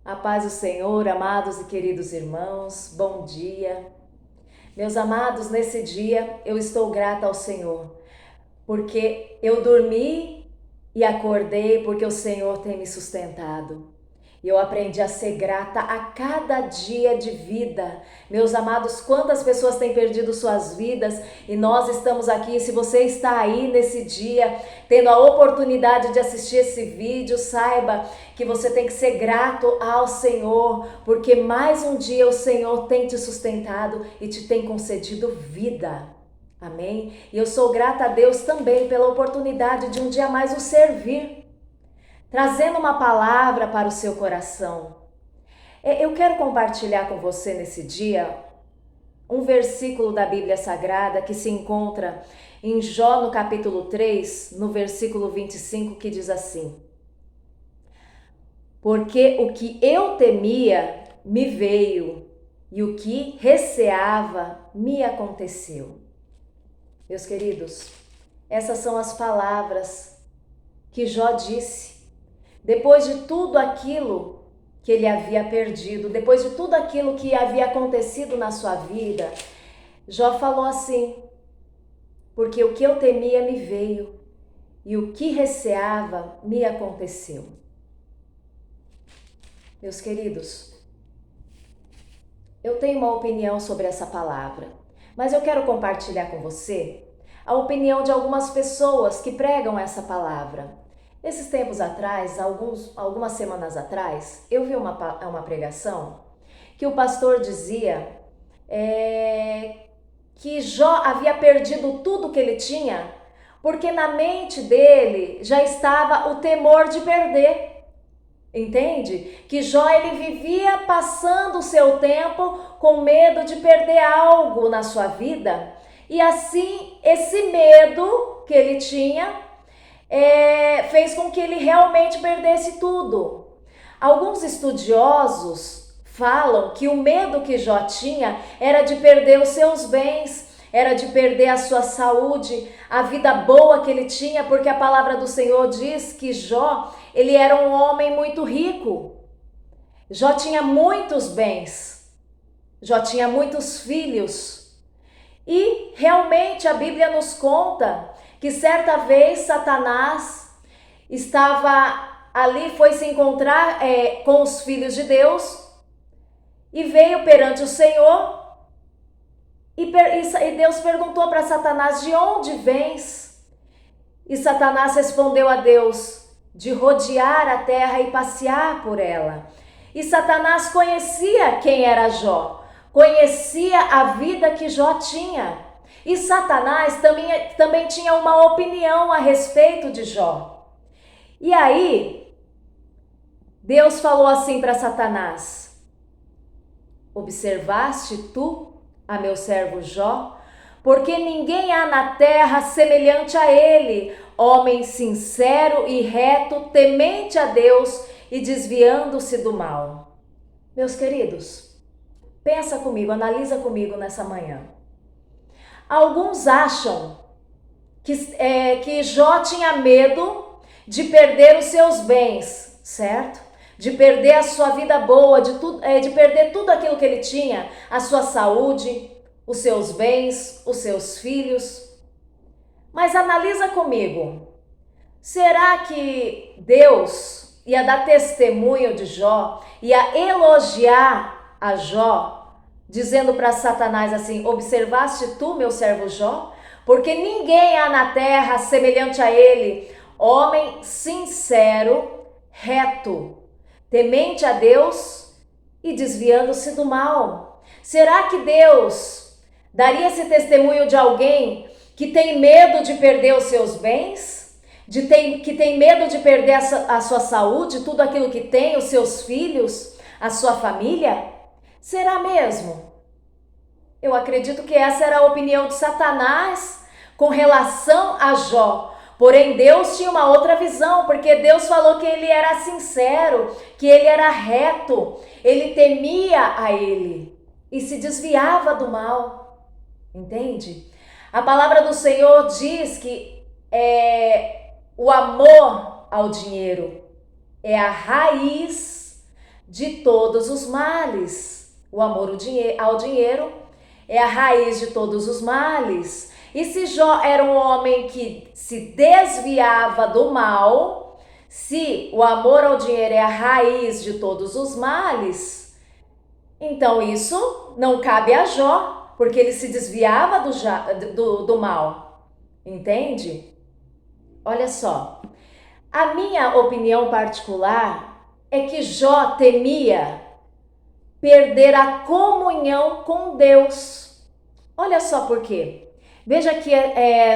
A paz do Senhor, amados e queridos irmãos, bom dia. Meus amados, nesse dia eu estou grata ao Senhor, porque eu dormi e acordei porque o Senhor tem me sustentado. E eu aprendi a ser grata a cada dia de vida. Meus amados, quantas pessoas têm perdido suas vidas e nós estamos aqui. Se você está aí nesse dia, tendo a oportunidade de assistir esse vídeo, saiba que você tem que ser grato ao Senhor, porque mais um dia o Senhor tem te sustentado e te tem concedido vida. Amém? E eu sou grata a Deus também pela oportunidade de um dia mais o servir, trazendo uma palavra para o seu coração. Eu quero compartilhar com você nesse dia um versículo da Bíblia Sagrada que se encontra em Jó, no capítulo 3, no versículo 25, que diz assim: Porque o que eu temia me veio, e o que receava me aconteceu. Meus queridos, essas são as palavras que Jó disse depois de tudo aquilo que ele havia perdido, depois de tudo aquilo que havia acontecido na sua vida. Jó falou assim: porque o que eu temia me veio, e o que receava me aconteceu. Meus queridos, eu tenho uma opinião sobre essa palavra, mas eu quero compartilhar com você a opinião de algumas pessoas que pregam essa palavra. Esses tempos atrás, algumas semanas atrás, eu vi uma pregação que o pastor dizia que Jó havia perdido tudo que ele tinha, porque na mente dele já estava o temor de perder. Entende? Que Jó ele vivia passando o seu tempo com medo de perder algo na sua vida. E assim, esse medo que ele tinha fez com que ele realmente perdesse tudo. Alguns estudiosos falam que o medo que Jó tinha era de perder os seus bens, era de perder a sua saúde, a vida boa que ele tinha, porque a palavra do Senhor diz que Jó, ele era um homem muito rico. Jó tinha muitos bens, Jó tinha muitos filhos. E realmente a Bíblia nos conta que certa vez Satanás estava ali, foi se encontrar com os filhos de Deus e veio perante o Senhor. E Deus perguntou para Satanás: de onde vens? E Satanás respondeu a Deus: de rodear a terra e passear por ela. E Satanás conhecia quem era Jó, conhecia a vida que Jó tinha. E Satanás também tinha uma opinião a respeito de Jó. E aí, Deus falou assim para Satanás: observaste tu a meu servo Jó? Porque ninguém há na terra semelhante a ele, homem sincero e reto, temente a Deus e desviando-se do mal. Meus queridos, pensa comigo, analisa comigo nessa manhã. Alguns acham que Jó tinha medo de perder os seus bens, certo? De perder a sua vida boa, de perder tudo aquilo que ele tinha, a sua saúde, os seus bens, os seus filhos. Mas analisa comigo, será que Deus ia dar testemunho de Jó, ia elogiar a Jó, dizendo para Satanás assim: observaste tu, meu servo Jó? Porque ninguém há na terra semelhante a ele, homem sincero, reto, temente a Deus e desviando-se do mal. Será que Deus daria esse testemunho de alguém que tem medo de perder os seus bens? Que tem medo de perder a sua saúde, tudo aquilo que tem, os seus filhos, a sua família? Será mesmo? Eu acredito que essa era a opinião de Satanás com relação a Jó. Porém, Deus tinha uma outra visão, porque Deus falou que ele era sincero, que ele era reto, ele temia a ele e se desviava do mal. Entende? A palavra do Senhor diz que o amor ao dinheiro é a raiz de todos os males. O amor ao dinheiro é a raiz de todos os males. E se Jó era um homem que se desviava do mal, se o amor ao dinheiro é a raiz de todos os males, então isso não cabe a Jó, porque ele se desviava do mal. Entende? Olha só, a minha opinião particular é que Jó temia perder a comunhão com Deus. Olha só por quê. Veja aqui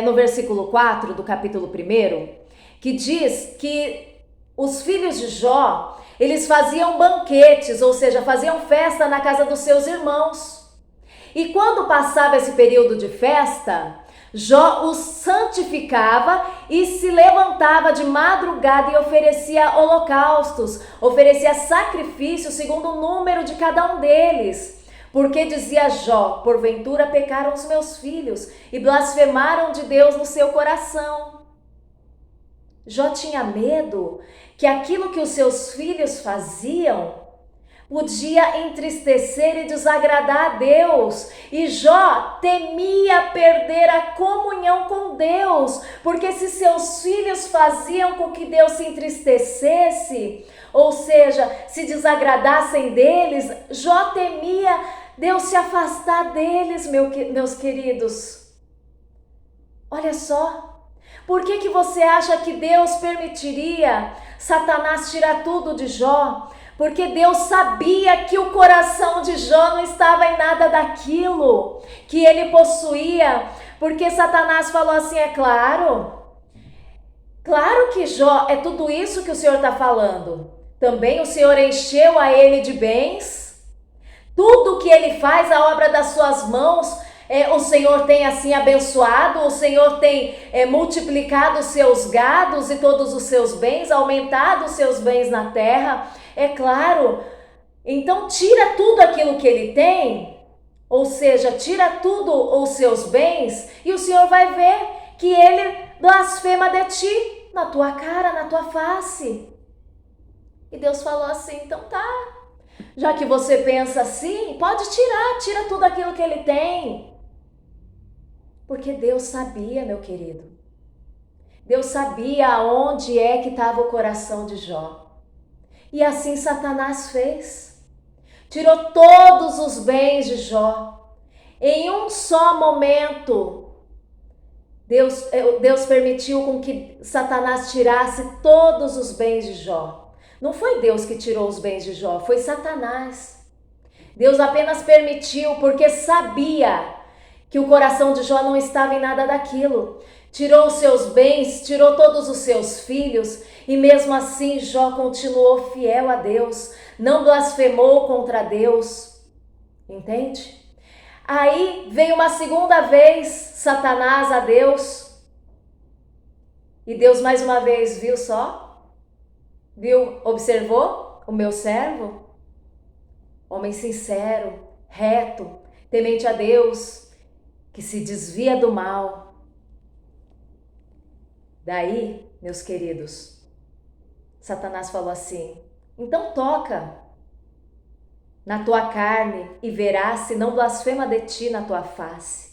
no versículo 4 do capítulo 1, que diz que os filhos de Jó, eles faziam banquetes, ou seja, faziam festa na casa dos seus irmãos. E quando passava esse período de festa, Jó os santificava e se levantava de madrugada e oferecia holocaustos, oferecia sacrifícios segundo o número de cada um deles. Porque dizia Jó, porventura pecaram os meus filhos e blasfemaram de Deus no seu coração. Jó tinha medo que aquilo que os seus filhos faziam podia entristecer e desagradar a Deus. E Jó temia perder a comunhão com Deus, porque se seus filhos faziam com que Deus se entristecesse, ou seja, se desagradassem deles, Jó temia Deus se afastar deles, meus queridos. Olha só, por que você acha que Deus permitiria Satanás tirar tudo de Jó? Porque Deus sabia que o coração de Jó não estava em nada daquilo que ele possuía. Porque Satanás falou assim, claro que Jó é tudo isso que o Senhor está falando. Também o Senhor encheu a ele de bens. Tudo que ele faz, a obra das suas mãos, o Senhor tem assim abençoado, o Senhor tem multiplicado os seus gados e todos os seus bens, aumentado os seus bens na terra. É claro, então tira tudo aquilo que ele tem, ou seja, tira tudo os seus bens e o Senhor vai ver que ele blasfema de ti, na tua cara, na tua face. E Deus falou assim, então tá, já que você pensa assim, pode tira tudo aquilo que ele tem. Porque Deus sabia, meu querido, Deus sabia aonde é que estava o coração de Jó. E assim Satanás fez. Tirou todos os bens de Jó. Em um só momento, Deus permitiu com que Satanás tirasse todos os bens de Jó. Não foi Deus que tirou os bens de Jó, foi Satanás. Deus apenas permitiu porque sabia que o coração de Jó não estava em nada daquilo. Tirou os seus bens, tirou todos os seus filhos e mesmo assim Jó continuou fiel a Deus, não blasfemou contra Deus, entende? Aí veio uma segunda vez Satanás a Deus e Deus mais uma vez viu só, observou o meu servo, homem sincero, reto, temente a Deus, que se desvia do mal. Daí, meus queridos, Satanás falou assim, então toca na tua carne e verás se não blasfema de ti na tua face.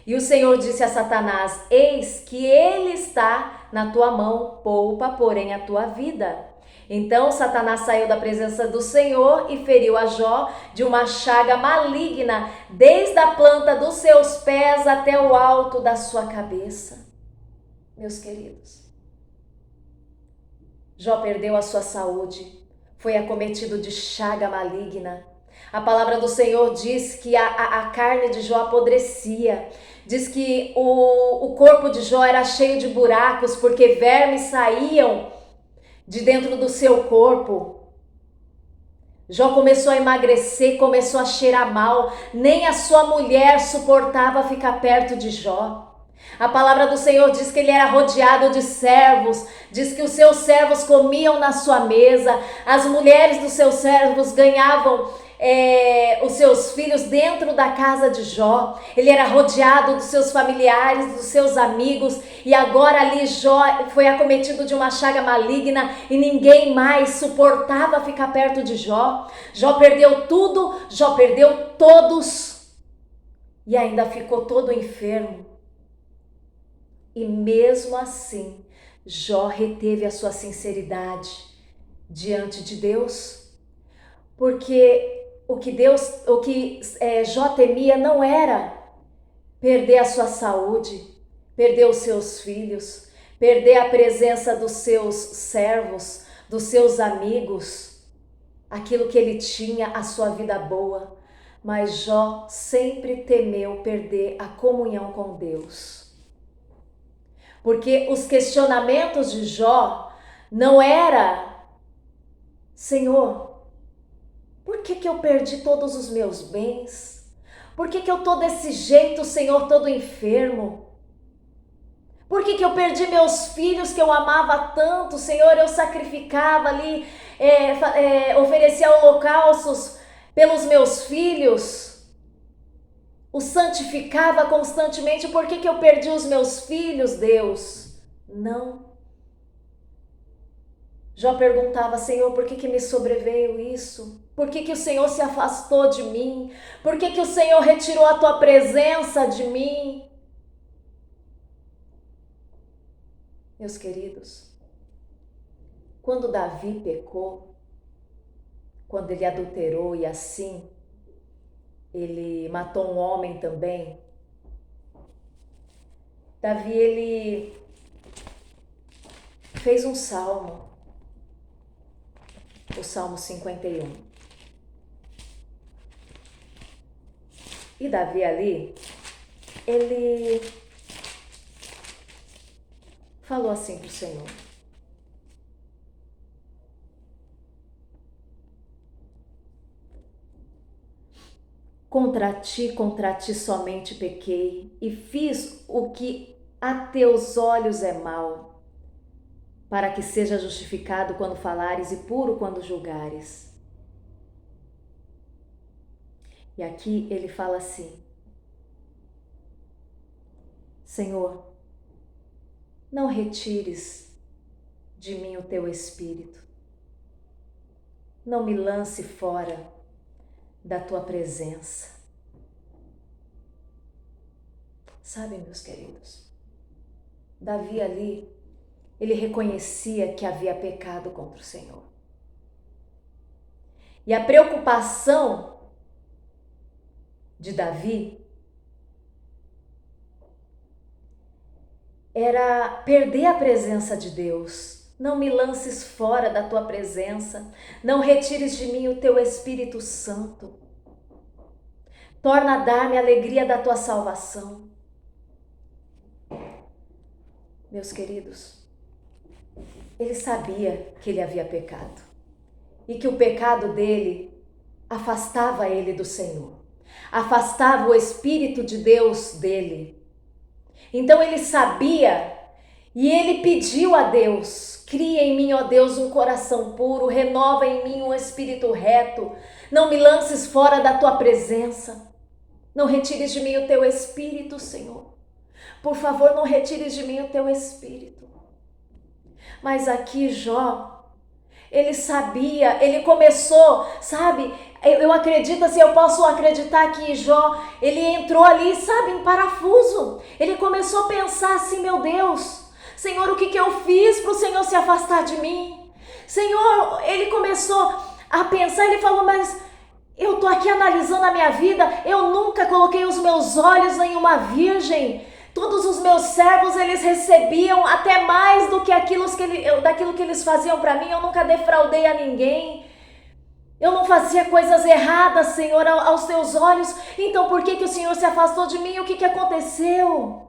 E o Senhor disse a Satanás, eis que ele está na tua mão, poupa, porém, a tua vida. Então Satanás saiu da presença do Senhor e feriu a Jó de uma chaga maligna, desde a planta dos seus pés até o alto da sua cabeça. Meus queridos, Jó perdeu a sua saúde, foi acometido de chaga maligna. A palavra do Senhor diz que a carne de Jó apodrecia, diz que o corpo de Jó era cheio de buracos, porque vermes saíam de dentro do seu corpo. Jó começou a emagrecer, começou a cheirar mal, nem a sua mulher suportava ficar perto de Jó. A palavra do Senhor diz que ele era rodeado de servos, diz que os seus servos comiam na sua mesa, as mulheres dos seus servos ganhavam os seus filhos dentro da casa de Jó. Ele era rodeado dos seus familiares, dos seus amigos, e agora ali Jó foi acometido de uma chaga maligna e ninguém mais suportava ficar perto de Jó. Jó perdeu tudo, Jó perdeu todos e ainda ficou todo enfermo. E mesmo assim, Jó reteve a sua sinceridade diante de Deus, porque o que Jó temia não era perder a sua saúde, perder os seus filhos, perder a presença dos seus servos, dos seus amigos, aquilo que ele tinha, a sua vida boa. Mas Jó sempre temeu perder a comunhão com Deus. Porque os questionamentos de Jó não era: Senhor, por que eu perdi todos os meus bens? Por que eu tô desse jeito, Senhor, todo enfermo? Por que eu perdi meus filhos que eu amava tanto, Senhor? Eu sacrificava ali, oferecia holocaustos pelos meus filhos, os santificava constantemente. Por que eu perdi os meus filhos, Deus? Não. Jó perguntava: Senhor, por que me sobreveio isso? Por que o Senhor se afastou de mim? Por que o Senhor retirou a tua presença de mim? Meus queridos, quando Davi pecou, quando ele adulterou e assim ele matou um homem também, Davi, ele fez um salmo, o Salmo 51. E Davi ali, ele falou assim para o Senhor: contra ti somente pequei, e fiz o que a teus olhos é mal, para que seja justificado quando falares e puro quando julgares. E aqui ele fala assim: Senhor, não retires de mim o teu espírito, não me lance fora da tua presença. Sabe, meus queridos, Davi ali, ele reconhecia que havia pecado contra o Senhor. E a preocupação de Davi era perder a presença de Deus. Não me lances fora da tua presença, não retires de mim o teu Espírito Santo. Torna a dar-me a alegria da tua salvação. Meus queridos, ele sabia que ele havia pecado e que o pecado dele afastava ele do Senhor, afastava o Espírito de Deus dele. Então ele sabia e ele pediu a Deus: cria em mim, ó Deus, um coração puro, renova em mim um espírito reto, não me lances fora da tua presença, não retires de mim o teu Espírito, Senhor. Por favor, não retires de mim o teu Espírito. Mas aqui Jó, ele sabia, ele começou, sabe, eu acredito assim, eu posso acreditar que Jó, ele entrou ali, sabe, em parafuso. Ele começou a pensar assim: meu Deus, Senhor, o que eu fiz para o Senhor se afastar de mim? Senhor, ele começou a pensar, ele falou: mas eu tô aqui analisando a minha vida, eu nunca coloquei os meus olhos em uma virgem. Todos os meus servos, eles recebiam até mais do que daquilo que eles faziam para mim. Eu nunca defraudei a ninguém. Eu não fazia coisas erradas, Senhor, aos teus olhos. Então por que o Senhor se afastou de mim? O que aconteceu?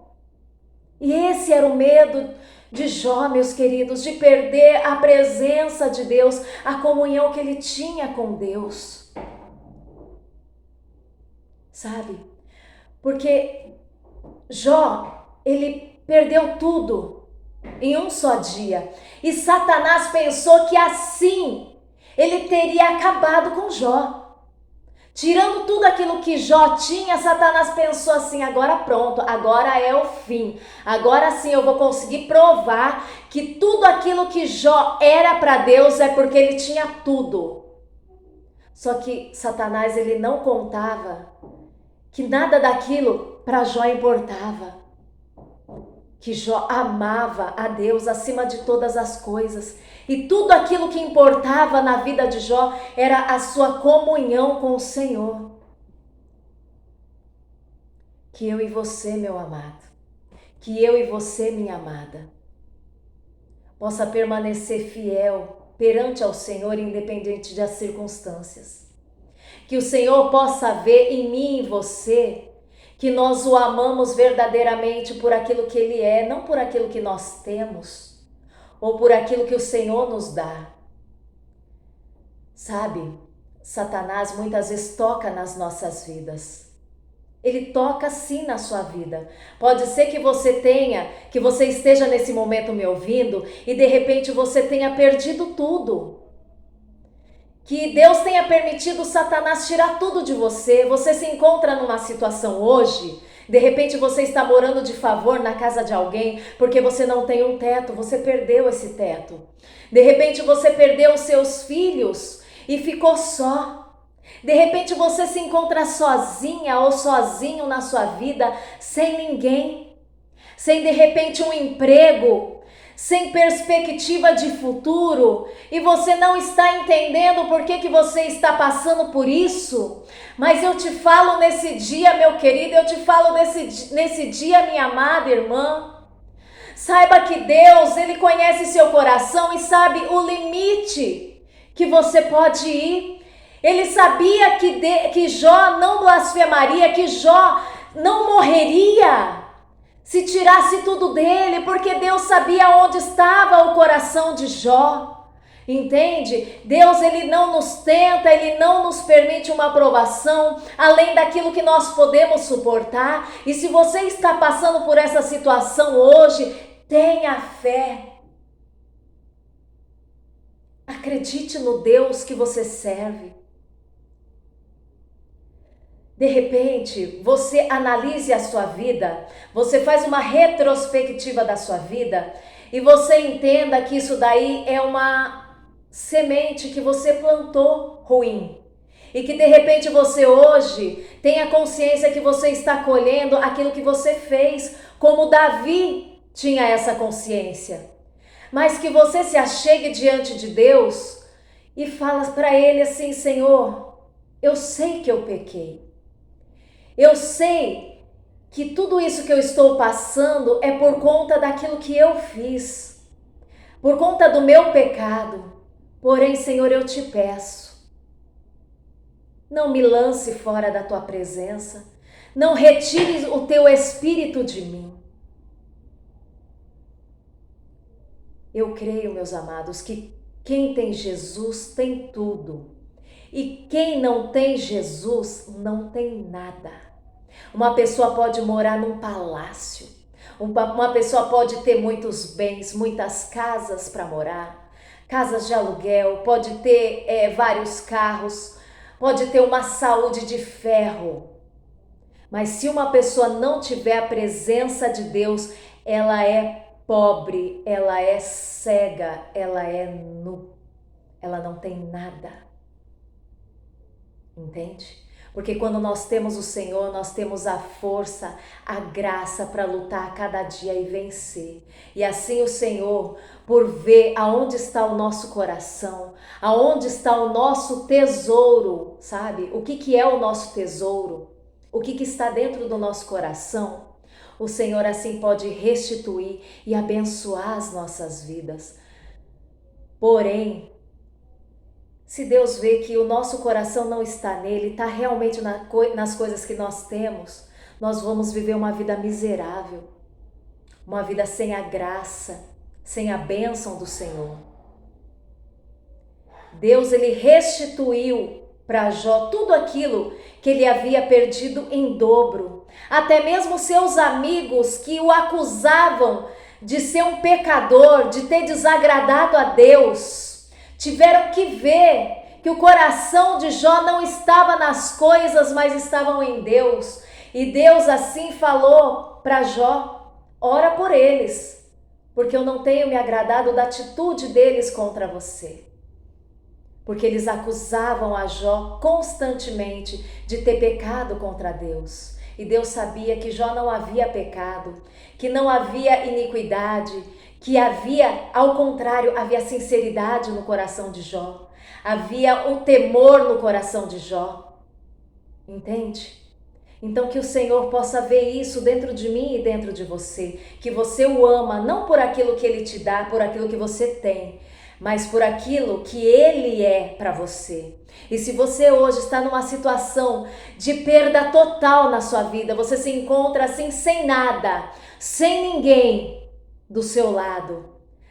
E esse era o medo de Jó, meus queridos, de perder a presença de Deus, a comunhão que ele tinha com Deus. Sabe? Porque Jó, ele perdeu tudo em um só dia. E Satanás pensou que assim ele teria acabado com Jó. Tirando tudo aquilo que Jó tinha, Satanás pensou assim: agora pronto, agora é o fim. Agora sim eu vou conseguir provar que tudo aquilo que Jó era para Deus é porque ele tinha tudo. Só que Satanás, ele não contava que nada daquilo para Jó importava. Que Jó amava a Deus acima de todas as coisas. E tudo aquilo que importava na vida de Jó era a sua comunhão com o Senhor. Que eu e você, meu amado, que eu e você, minha amada, possa permanecer fiel perante ao Senhor, independente das circunstâncias. Que o Senhor possa ver em mim e em você que nós o amamos verdadeiramente por aquilo que Ele é, não por aquilo que nós temos ou por aquilo que o Senhor nos dá. Sabe, Satanás muitas vezes toca nas nossas vidas. Ele toca sim na sua vida. Pode ser que você esteja nesse momento me ouvindo e de repente você tenha perdido tudo. Que Deus tenha permitido Satanás tirar tudo de você. Você se encontra numa situação hoje, de repente você está morando de favor na casa de alguém porque você não tem um teto, você perdeu esse teto. De repente você perdeu os seus filhos e ficou só. De repente você se encontra sozinha ou sozinho na sua vida, sem ninguém, sem de repente um emprego, sem perspectiva de futuro, e você não está entendendo por que você está passando por isso. Mas eu te falo nesse dia, meu querido, eu te falo nesse dia, minha amada irmã, saiba que Deus, Ele conhece seu coração e sabe o limite que você pode ir. Ele sabia que Jó não blasfemaria, que Jó não morreria se tirasse tudo dele, porque Deus sabia onde estava o coração de Jó. Entende? Deus, Ele não nos tenta, Ele não nos permite uma provação além daquilo que nós podemos suportar. E se você está passando por essa situação hoje, tenha fé. Acredite no Deus que você serve. De repente, você analise a sua vida, você faz uma retrospectiva da sua vida e você entenda que isso daí é uma semente que você plantou ruim. E que de repente você hoje tenha consciência que você está colhendo aquilo que você fez, como Davi tinha essa consciência. Mas que você se achegue diante de Deus e fala para Ele assim: Senhor, eu sei que eu pequei. Eu sei que tudo isso que eu estou passando é por conta daquilo que eu fiz, por conta do meu pecado. Porém, Senhor, eu te peço, não me lance fora da tua presença, não retire o teu espírito de mim. Eu creio, meus amados, que quem tem Jesus tem tudo. E quem não tem Jesus não tem nada. Uma pessoa pode morar num palácio, uma pessoa pode ter muitos bens, muitas casas para morar, casas de aluguel, pode ter vários carros, pode ter uma saúde de ferro. Mas se uma pessoa não tiver a presença de Deus, ela é pobre, ela é cega, ela é nu, ela não tem nada. Entende? Porque quando nós temos o Senhor, nós temos a força, a graça para lutar cada dia e vencer. E assim o Senhor, por ver aonde está o nosso coração, aonde está o nosso tesouro, sabe? O que é o nosso tesouro? O que está dentro do nosso coração? O Senhor assim pode restituir e abençoar as nossas vidas. Porém, se Deus vê que o nosso coração não está nele, está realmente nas coisas que nós temos, nós vamos viver uma vida miserável, uma vida sem a graça, sem a bênção do Senhor. Deus, Ele restituiu para Jó tudo aquilo que ele havia perdido em dobro. Até mesmo seus amigos que o acusavam de ser um pecador, de ter desagradado a Deus, tiveram que ver que o coração de Jó não estava nas coisas, mas estavam em Deus. E Deus assim falou para Jó: ora por eles, porque eu não tenho me agradado da atitude deles contra você. Porque eles acusavam a Jó constantemente de ter pecado contra Deus. E Deus sabia que Jó não havia pecado, que não havia iniquidade, que havia, ao contrário, havia sinceridade no coração de Jó. Havia o temor no coração de Jó. Entende? Então que o Senhor possa ver isso dentro de mim e dentro de você. Que você o ama, não por aquilo que Ele te dá, por aquilo que você tem, mas por aquilo que Ele é para você. E se você hoje está numa situação de perda total na sua vida, você se encontra assim sem nada, sem ninguém do seu lado,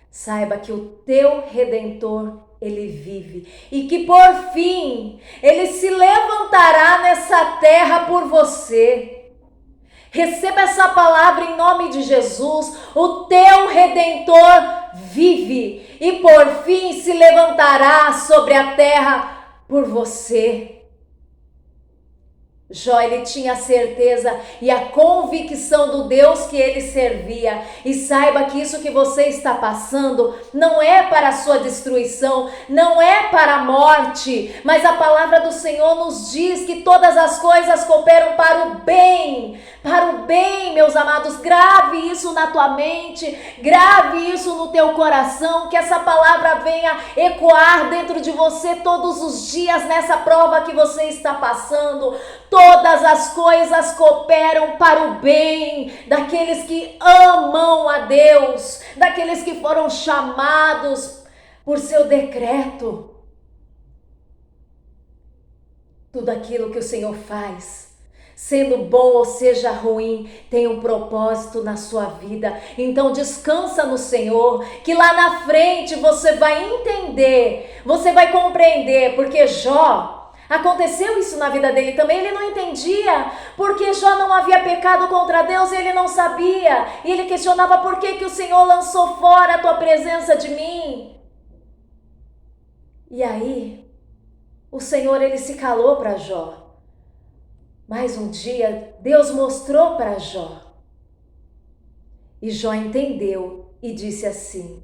saiba que o teu Redentor, Ele vive e que por fim Ele se levantará nessa terra por você. Receba essa palavra em nome de Jesus. O teu Redentor vive e por fim se levantará sobre a terra por você. Jó, ele tinha a certeza e a convicção do Deus que ele servia. E saiba que isso que você está passando não é para a sua destruição, não é para a morte, mas a palavra do Senhor nos diz que todas as coisas cooperam para o bem, meus amados. Grave isso na tua mente, grave isso no teu coração, que essa palavra venha ecoar dentro de você todos os dias nessa prova que você está passando. Todas as coisas cooperam para o bem daqueles que amam a Deus, daqueles que foram chamados por seu decreto. Tudo aquilo que o Senhor faz, sendo bom ou seja ruim, tem um propósito na sua vida. Então descansa no Senhor, que lá na frente você vai entender, você vai compreender, porque Jó, aconteceu isso na vida dele também. Ele não entendia porque Jó não havia pecado contra Deus e ele não sabia. E ele questionava: por que o Senhor lançou fora a tua presença de mim? E aí, o Senhor, ele se calou para Jó. Mas um dia, Deus mostrou para Jó. E Jó entendeu e disse assim: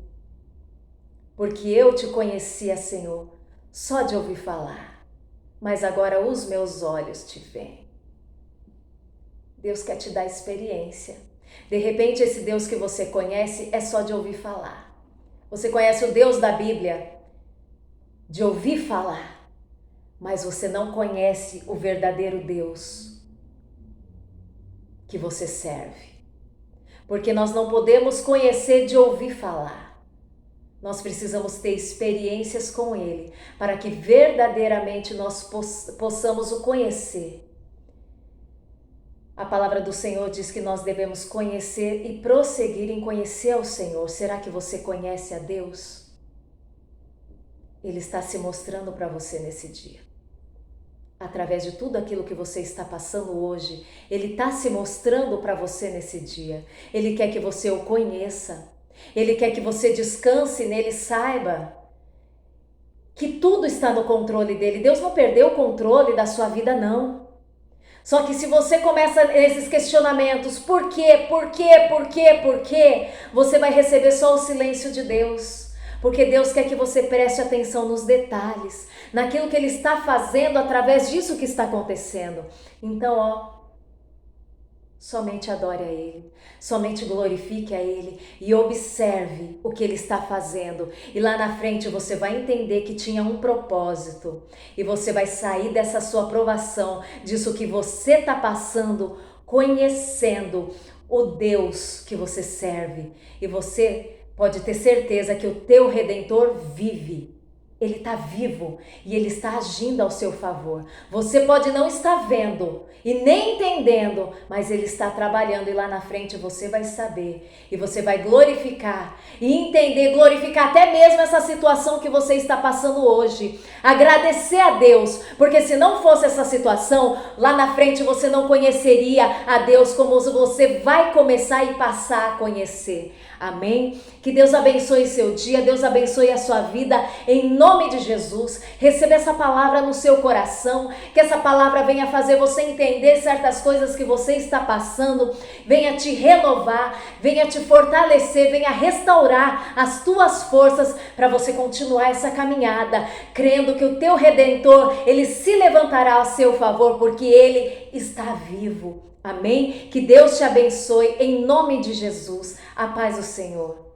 porque eu te conhecia, Senhor, só de ouvir falar, mas agora os meus olhos te veem. Deus quer te dar experiência. De repente, esse Deus que você conhece é só de ouvir falar. Você conhece o Deus da Bíblia de ouvir falar, mas você não conhece o verdadeiro Deus que você serve. Porque nós não podemos conhecer de ouvir falar. Nós precisamos ter experiências com Ele para que verdadeiramente nós possamos o conhecer. A palavra do Senhor diz que nós devemos conhecer e prosseguir em conhecer ao Senhor. Será que você conhece a Deus? Ele está se mostrando para você nesse dia. Através de tudo aquilo que você está passando hoje, Ele está se mostrando para você nesse dia. Ele quer que você o conheça. Ele quer que você descanse nele, saiba que tudo está no controle dele. Deus não perdeu o controle da sua vida, não. Só que se você começa esses questionamentos, por quê, você vai receber só o silêncio de Deus. Porque Deus quer que você preste atenção nos detalhes, naquilo que Ele está fazendo através disso que está acontecendo. Então, somente adore a Ele, somente glorifique a Ele e observe o que Ele está fazendo. E lá na frente você vai entender que tinha um propósito. E você vai sair dessa sua provação, disso que você está passando, conhecendo o Deus que você serve. E você pode ter certeza que o teu Redentor vive. Ele está vivo e Ele está agindo ao seu favor. Você pode não estar vendo e nem entendendo, mas Ele está trabalhando e lá na frente você vai saber. E você vai glorificar e entender, glorificar até mesmo essa situação que você está passando hoje. Agradecer a Deus, porque se não fosse essa situação, lá na frente você não conheceria a Deus como você vai começar e passar a conhecer. Amém? Que Deus abençoe seu dia, Deus abençoe a sua vida, em nome nome de Jesus. Receba essa palavra no seu coração, que essa palavra venha fazer você entender certas coisas que você está passando, venha te renovar, venha te fortalecer, venha restaurar as tuas forças para você continuar essa caminhada, crendo que o teu Redentor, ele se levantará a seu favor, porque ele está vivo. Amém? Que Deus te abençoe em nome de Jesus. A paz do Senhor.